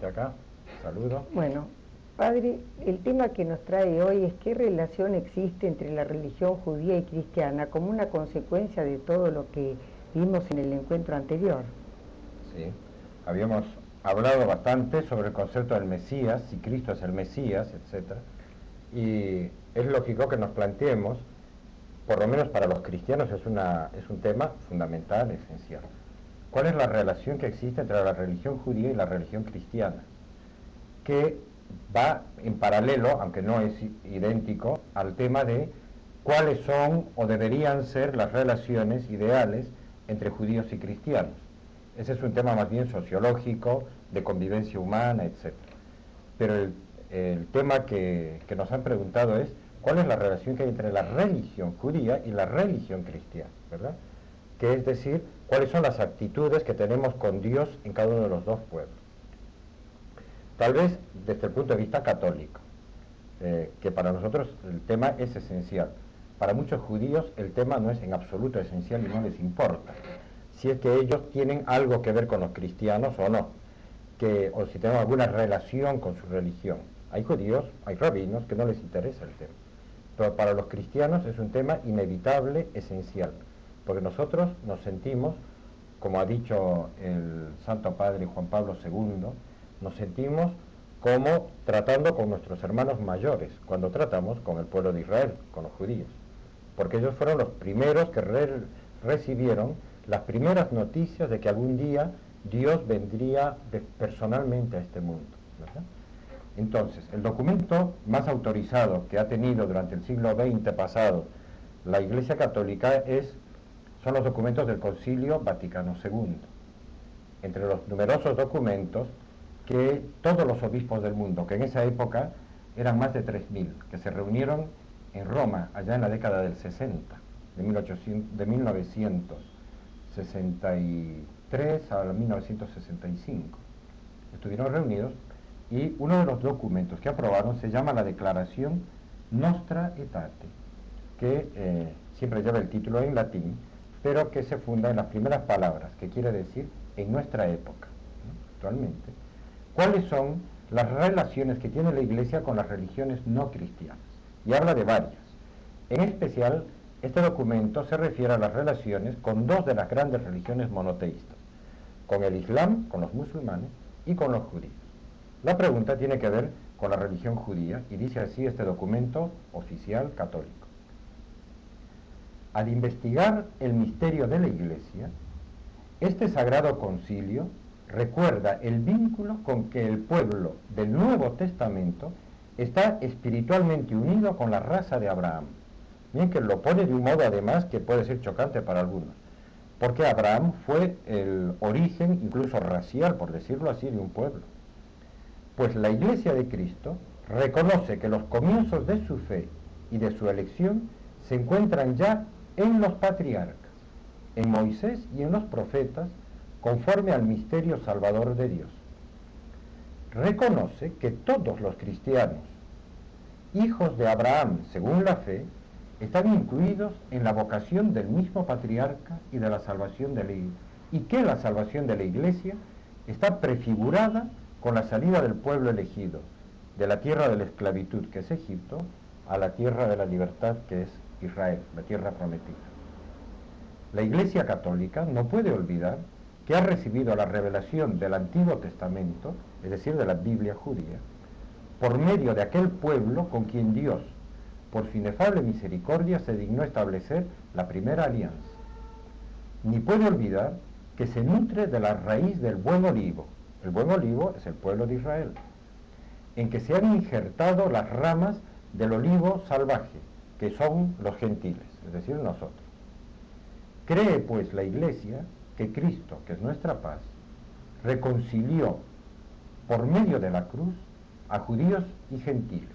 acá. Saludos. Bueno, padre, el tema que nos trae hoy es qué relación existe entre la religión judía y cristiana como una consecuencia de todo lo que vimos en el encuentro anterior. Sí, habíamos hablado bastante sobre el concepto del Mesías, si Cristo es el Mesías, etc. Y es lógico que nos planteemos, por lo menos para los cristianos es un tema fundamental, esencial. ¿Cuál es la relación que existe entre la religión judía y la religión cristiana? Que va en paralelo, aunque no es idéntico, al tema de cuáles son o deberían ser las relaciones ideales entre judíos y cristianos. Ese es un tema más bien sociológico, de convivencia humana, etc. Pero el tema que nos han preguntado es cuál es la relación que hay entre la religión judía y la religión cristiana, ¿verdad? Que es decir, cuáles son las actitudes que tenemos con Dios en cada uno de los dos pueblos. Tal vez desde el punto de vista católico, que para nosotros el tema es esencial. Para muchos judíos el tema no es en absoluto esencial y no les importa si es que ellos tienen algo que ver con los cristianos o no, o si tienen alguna relación con su religión. Hay judíos, hay rabinos que no les interesa el tema, pero para los cristianos es un tema inevitable, esencial, porque nosotros nos sentimos, como ha dicho el Santo Padre Juan Pablo II, nos sentimos como tratando con nuestros hermanos mayores, cuando tratamos con el pueblo de Israel, con los judíos, porque ellos fueron los primeros que recibieron las primeras noticias de que algún día Dios vendría personalmente a este mundo, ¿verdad? Entonces, el documento más autorizado que ha tenido durante el siglo XX pasado la Iglesia Católica son los documentos del Concilio Vaticano II. Entre los numerosos documentos que todos los obispos del mundo, que en esa época eran más de 3.000, que se reunieron en Roma, allá en la década del 60, de 1963 a 1965. Estuvieron reunidos y uno de los documentos que aprobaron se llama la Declaración Nostra Aetate, que siempre lleva el título en latín, pero que se funda en las primeras palabras, que quiere decir en nuestra época, ¿no? Actualmente. ¿Cuáles son las relaciones que tiene la Iglesia con las religiones no cristianas? Y habla de varias. En especial, este documento se refiere a las relaciones con dos de las grandes religiones monoteístas, con el Islam, con los musulmanes, y con los judíos. La pregunta tiene que ver con la religión judía, y dice así este documento oficial católico. Al investigar el misterio de la Iglesia, este sagrado concilio recuerda el vínculo con que el pueblo del Nuevo Testamento está espiritualmente unido con la raza de Abraham. Bien, que lo pone de un modo además que puede ser chocante para algunos, porque Abraham fue el origen, incluso racial, por decirlo así, de un pueblo. Pues la Iglesia de Cristo reconoce que los comienzos de su fe y de su elección se encuentran ya en los patriarcas, en Moisés y en los profetas, conforme al misterio salvador de Dios. Reconoce que todos los cristianos, hijos de Abraham según la fe, están incluidos en la vocación del mismo patriarca y de la salvación de la Iglesia, y que la salvación de la Iglesia está prefigurada con la salida del pueblo elegido de la tierra de la esclavitud, que es Egipto, a la tierra de la libertad, que es Israel, la tierra prometida. La Iglesia Católica no puede olvidar que ha recibido la revelación del Antiguo Testamento, es decir, de la Biblia judía, por medio de aquel pueblo con quien Dios, por su inefable misericordia, se dignó establecer la primera alianza. Ni puede olvidar que se nutre de la raíz del buen olivo. El buen olivo es el pueblo de Israel, en que se han injertado las ramas del olivo salvaje, que son los gentiles, es decir, nosotros. Cree pues la Iglesia que Cristo, que es nuestra paz, reconcilió por medio de la cruz a judíos y gentiles,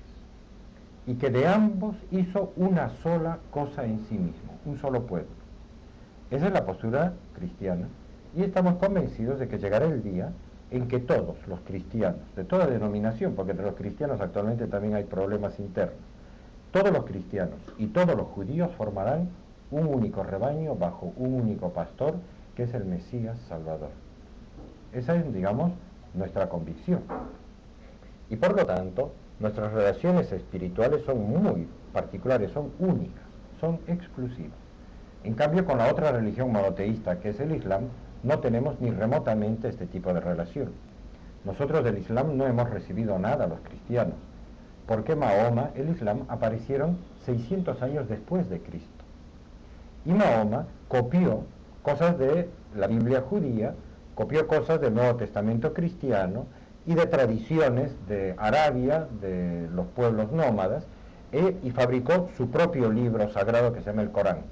y que de ambos hizo una sola cosa en sí mismo, un solo pueblo. Esa es la postura cristiana, y estamos convencidos de que llegará el día en que todos los cristianos, de toda denominación, porque entre los cristianos actualmente también hay problemas internos, todos los cristianos y todos los judíos formarán un único rebaño bajo un único pastor, que es el Mesías Salvador. Esa es, digamos, nuestra convicción. Y por lo tanto, nuestras relaciones espirituales son muy particulares, son únicas, son exclusivas. En cambio, con la otra religión monoteísta, que es el Islam, no tenemos ni remotamente este tipo de relación. Nosotros del Islam no hemos recibido nada, los cristianos, porque Mahoma, el Islam, aparecieron 600 años después de Cristo. Y Mahoma copió cosas de la Biblia judía, copió cosas del Nuevo Testamento cristiano y de tradiciones de Arabia, de los pueblos nómadas, y fabricó su propio libro sagrado que se llama el Corán,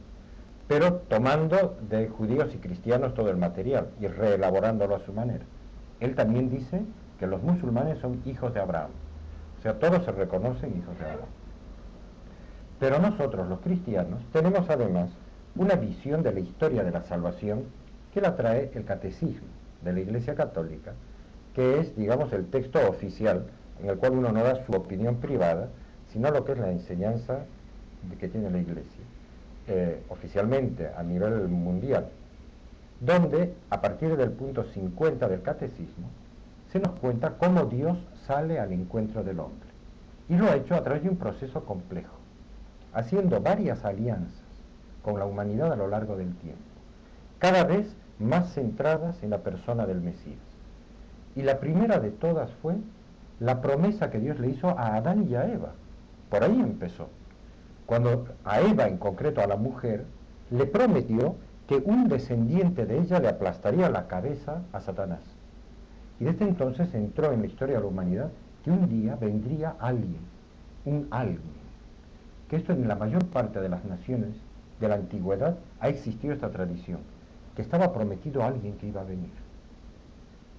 pero tomando de judíos y cristianos todo el material y reelaborándolo a su manera. Él también dice que los musulmanes son hijos de Abraham, o sea, todos se reconocen hijos de Abraham. Pero nosotros, los cristianos, tenemos además una visión de la historia de la salvación que la trae el Catecismo de la Iglesia Católica, que es, digamos, el texto oficial en el cual uno no da su opinión privada, sino lo que es la enseñanza que tiene la Iglesia, oficialmente a nivel mundial, donde a partir del punto 50 del Catecismo se nos cuenta cómo Dios sale al encuentro del hombre, y lo ha hecho a través de un proceso complejo, haciendo varias alianzas con la humanidad a lo largo del tiempo, cada vez más centradas en la persona del Mesías. Y la primera de todas fue la promesa que Dios le hizo a Adán y a Eva. Por ahí empezó. Cuando a Eva, en concreto a la mujer, le prometió que un descendiente de ella le aplastaría la cabeza a Satanás. Y desde entonces entró en la historia de la humanidad que un día vendría alguien, un alguien. Que esto en la mayor parte de las naciones de la antigüedad ha existido esta tradición, que estaba prometido a alguien que iba a venir.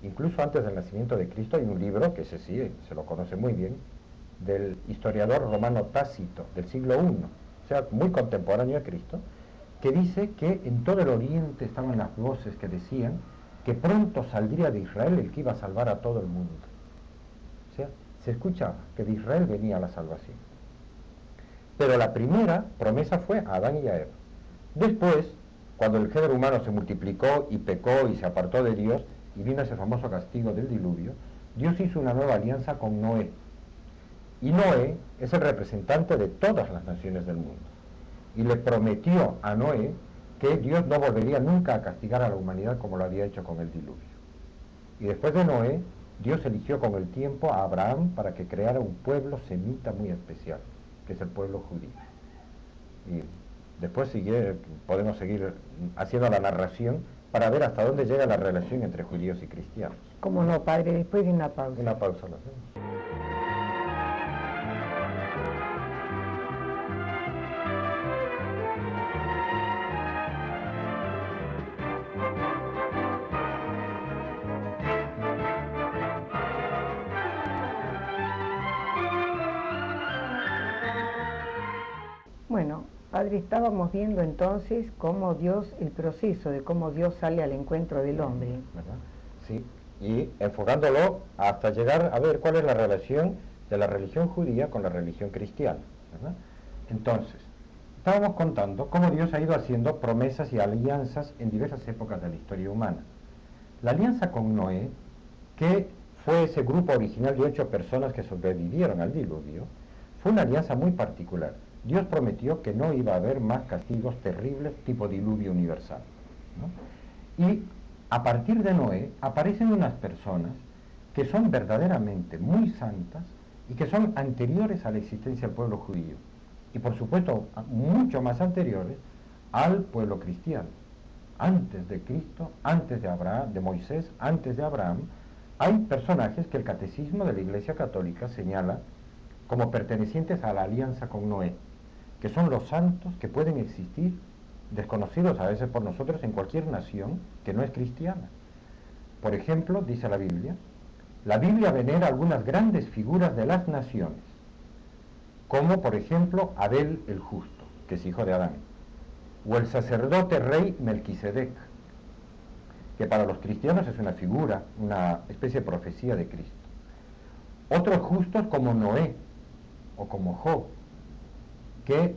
Incluso antes del nacimiento de Cristo hay un libro, que ese sí se lo conoce muy bien, del historiador romano Tácito, del siglo I, o sea, muy contemporáneo a Cristo, que dice que en todo el oriente estaban las voces que decían que pronto saldría de Israel el que iba a salvar a todo el mundo. O sea, se escuchaba que de Israel venía la salvación. Pero la primera promesa fue a Adán y a Eva. Después, cuando el género humano se multiplicó y pecó y se apartó de Dios, y vino ese famoso castigo del diluvio, Dios hizo una nueva alianza con Noé. Y Noé es el representante de todas las naciones del mundo. Y le prometió a Noé que Dios no volvería nunca a castigar a la humanidad como lo había hecho con el diluvio. Y después de Noé, Dios eligió con el tiempo a Abraham para que creara un pueblo semita muy especial, que es el pueblo judío. Y después podemos seguir haciendo la narración para ver hasta dónde llega la relación entre judíos y cristianos. ¿Cómo no, padre? Después de una pausa. Una pausa lo hacemos. Bueno, padre, estábamos viendo entonces cómo Dios, el proceso de cómo Dios sale al encuentro del hombre. ¿Verdad? Sí, y enfocándolo hasta llegar a ver cuál es la relación de la religión judía con la religión cristiana, ¿verdad? Entonces, estábamos contando cómo Dios ha ido haciendo promesas y alianzas en diversas épocas de la historia humana. La alianza con Noé, que fue ese grupo original de 8 personas que sobrevivieron al diluvio, fue una alianza muy particular. Dios prometió que no iba a haber más castigos terribles tipo diluvio universal, ¿no? Y a partir de Noé aparecen unas personas que son verdaderamente muy santas y que son anteriores a la existencia del pueblo judío y por supuesto mucho más anteriores al pueblo cristiano. Antes de Cristo, antes de Abraham, de Moisés, antes de Abraham, hay personajes que el Catecismo de la Iglesia Católica señala como pertenecientes a la alianza con Noé, que son los santos que pueden existir, desconocidos a veces por nosotros en cualquier nación que no es cristiana. Por ejemplo, dice la Biblia venera algunas grandes figuras de las naciones, como por ejemplo Abel el justo, que es hijo de Adán, o el sacerdote rey Melquisedec, que para los cristianos es una figura, una especie de profecía de Cristo. Otros justos como Noé o como Job, que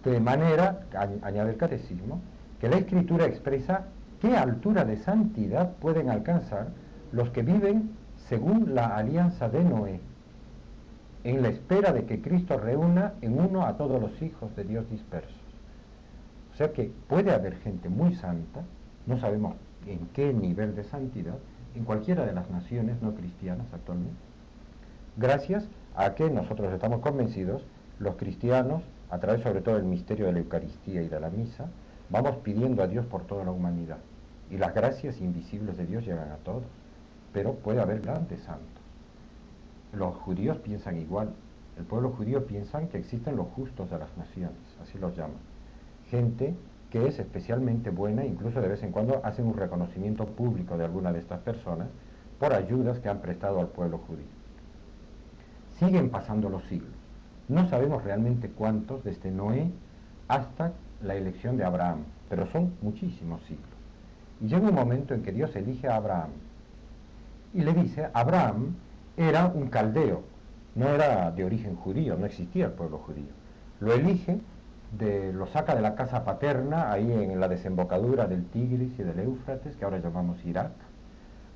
de manera, añade el Catecismo, que la Escritura expresa qué altura de santidad pueden alcanzar los que viven según la alianza de Noé, en la espera de que Cristo reúna en uno a todos los hijos de Dios dispersos. O sea que puede haber gente muy santa, no sabemos en qué nivel de santidad, en cualquiera de las naciones no cristianas actualmente, gracias a que nosotros estamos convencidos, los cristianos, a través sobre todo del misterio de la Eucaristía y de la misa, vamos pidiendo a Dios por toda la humanidad. Y las gracias invisibles de Dios llegan a todos. Pero puede haber grandes santos. Los judíos piensan igual. El pueblo judío piensa que existen los justos de las naciones, así los llaman. Gente que es especialmente buena, incluso de vez en cuando hacen un reconocimiento público de alguna de estas personas por ayudas que han prestado al pueblo judío. Siguen pasando los siglos. No sabemos realmente cuántos, desde Noé hasta la elección de Abraham, pero son muchísimos siglos. Y llega un momento en que Dios elige a Abraham y le dice, Abraham era un caldeo, no era de origen judío, no existía el pueblo judío. Lo elige, lo saca de la casa paterna, ahí en la desembocadura del Tigris y del Éufrates, que ahora llamamos Irak.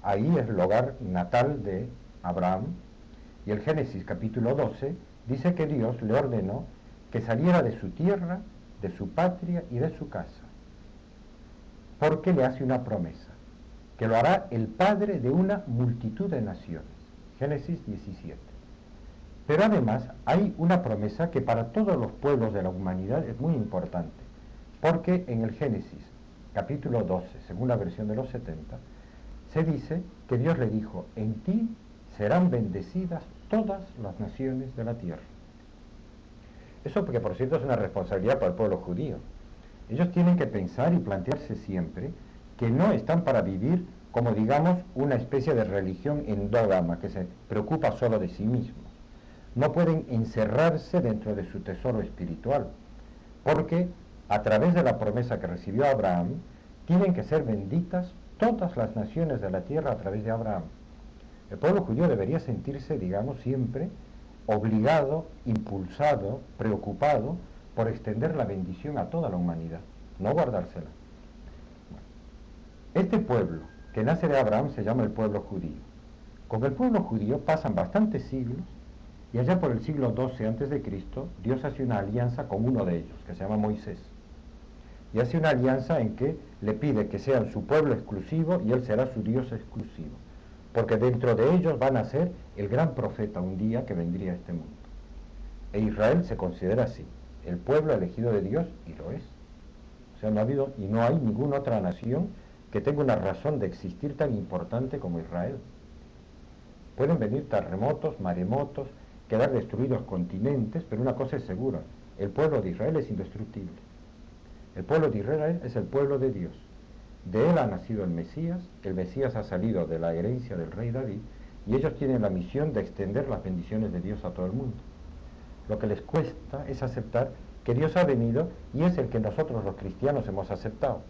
Ahí es el hogar natal de Abraham. Y el Génesis capítulo 12 dice que Dios le ordenó que saliera de su tierra, de su patria y de su casa, porque le hace una promesa, que lo hará el padre de una multitud de naciones. Génesis 17. Pero además hay una promesa que para todos los pueblos de la humanidad es muy importante, porque en el Génesis capítulo 12, según la versión de los 70, se dice que Dios le dijo, en ti serán bendecidas todas las naciones de la tierra. Eso porque por cierto es una responsabilidad para el pueblo judío. Ellos tienen que pensar y plantearse siempre que no están para vivir como digamos una especie de religión endógama que se preocupa solo de sí mismo. No pueden encerrarse dentro de su tesoro espiritual, porque a través de la promesa que recibió Abraham, tienen que ser benditas todas las naciones de la tierra a través de Abraham. El pueblo judío debería sentirse, digamos, siempre obligado, impulsado, preocupado por extender la bendición a toda la humanidad, no guardársela. Este pueblo que nace de Abraham se llama el pueblo judío. Con el pueblo judío pasan bastantes siglos y allá por el siglo XII a.C., Dios hace una alianza con uno de ellos, que se llama Moisés. Y hace una alianza en que le pide que sean su pueblo exclusivo y él será su Dios exclusivo. Porque dentro de ellos van a ser el gran profeta un día que vendría a este mundo. E Israel se considera así, el pueblo elegido de Dios, y lo es. O sea, no ha habido y no hay ninguna otra nación que tenga una razón de existir tan importante como Israel. Pueden venir terremotos, maremotos, quedar destruidos continentes, pero una cosa es segura, el pueblo de Israel es indestructible. El pueblo de Israel es el pueblo de Dios. De él ha nacido el Mesías ha salido de la herencia del rey David, y ellos tienen la misión de extender las bendiciones de Dios a todo el mundo. Lo que les cuesta es aceptar que Dios ha venido y es el que nosotros los cristianos hemos aceptado.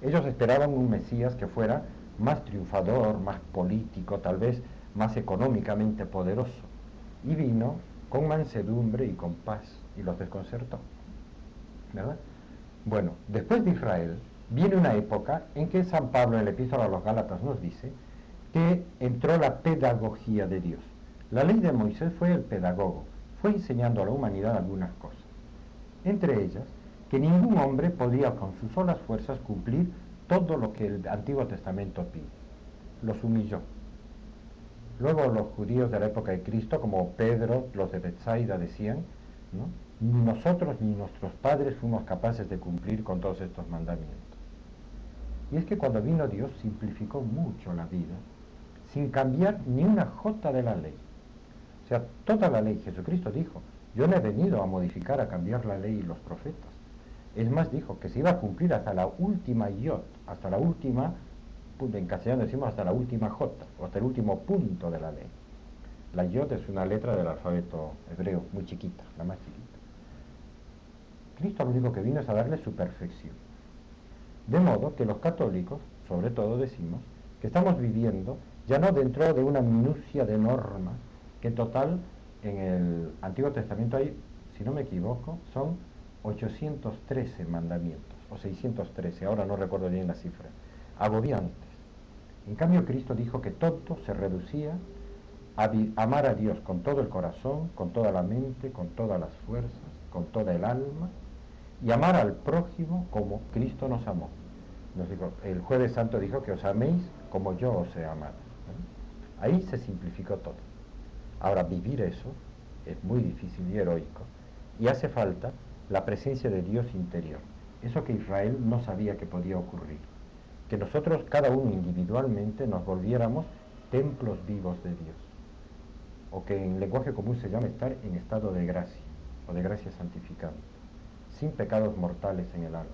Ellos esperaban un Mesías que fuera más triunfador, más político, tal vez más económicamente poderoso, y vino con mansedumbre y con paz, y los desconcertó, ¿verdad? Bueno, después de Israel viene una época en que San Pablo en la Epístola a los Gálatas nos dice que entró la pedagogía de Dios. La ley de Moisés fue el pedagogo, fue enseñando a la humanidad algunas cosas, entre ellas que ningún hombre podía con sus solas fuerzas cumplir todo lo que el Antiguo Testamento pide. Los humilló. Luego los judíos de la época de Cristo, como Pedro, los de Betsaida, decían, ¿no?, ni nosotros ni nuestros padres fuimos capaces de cumplir con todos estos mandamientos. Y es que cuando vino Dios simplificó mucho la vida, sin cambiar ni una jota de la ley. O sea, toda la ley, Jesucristo dijo, yo no he venido a modificar, a cambiar la ley y los profetas. Es más, dijo que se iba a cumplir hasta la última yot, hasta la última, en castellano decimos hasta la última jota, o hasta el último punto de la ley. La yot es una letra del alfabeto hebreo, muy chiquita, la más chiquita. Cristo lo único que vino es a darle su perfección. De modo que los católicos, sobre todo, decimos que estamos viviendo ya no dentro de una minucia de normas, que en total en el Antiguo Testamento hay, si no me equivoco, son 813 mandamientos, o 613, ahora no recuerdo bien la cifra, agobiantes. En cambio, Cristo dijo que todo se reducía a amar a Dios con todo el corazón, con toda la mente, con todas las fuerzas, con toda el alma, y amar al prójimo como Cristo nos amó. El Jueves Santo dijo que os améis como yo os he amado. Ahí se simplificó todo. Ahora, vivir eso es muy difícil y heroico, y hace falta la presencia de Dios interior. Eso que Israel no sabía que podía ocurrir. Que nosotros, cada uno individualmente, nos volviéramos templos vivos de Dios. O que en lenguaje común se llama estar en estado de gracia, o de gracia santificada, sin pecados mortales en el alma.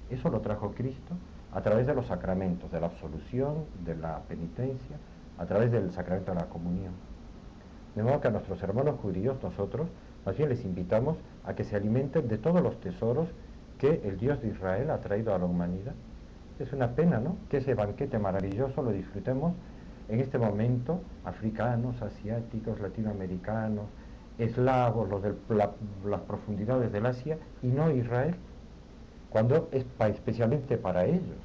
Eso lo trajo Cristo a través de los sacramentos, de la absolución, de la penitencia, a través del sacramento de la comunión. De modo que a nuestros hermanos judíos, nosotros, más bien les invitamos a que se alimenten de todos los tesoros que el Dios de Israel ha traído a la humanidad. Es una pena, ¿no?, que ese banquete maravilloso lo disfrutemos en este momento africanos, asiáticos, latinoamericanos, eslavos, los de las profundidades del Asia, y no Israel, cuando es especialmente para ellos,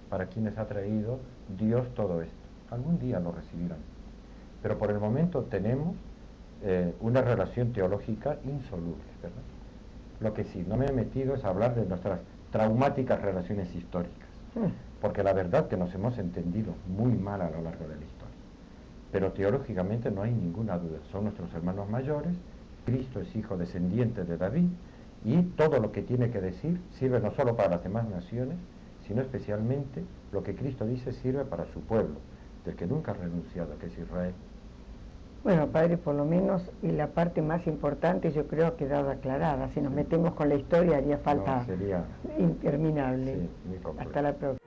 para quienes ha traído Dios todo esto. Algún día lo recibirán. Pero por el momento tenemos una relación teológica insoluble, ¿verdad? Lo que sí, no me he metido es hablar de nuestras traumáticas relaciones históricas, porque la verdad que nos hemos entendido muy mal a lo largo de la historia. Pero teológicamente no hay ninguna duda, son nuestros hermanos mayores, Cristo es hijo descendiente de David, y todo lo que tiene que decir sirve no solo para las demás naciones, sino especialmente lo que Cristo dice sirve para su pueblo, del que nunca ha renunciado, que es Israel. Bueno, padre, por lo menos la parte más importante yo creo ha quedado aclarada. Si nos metemos con la historia haría falta No, sería interminable. Sí, muy complejo. Hasta la próxima.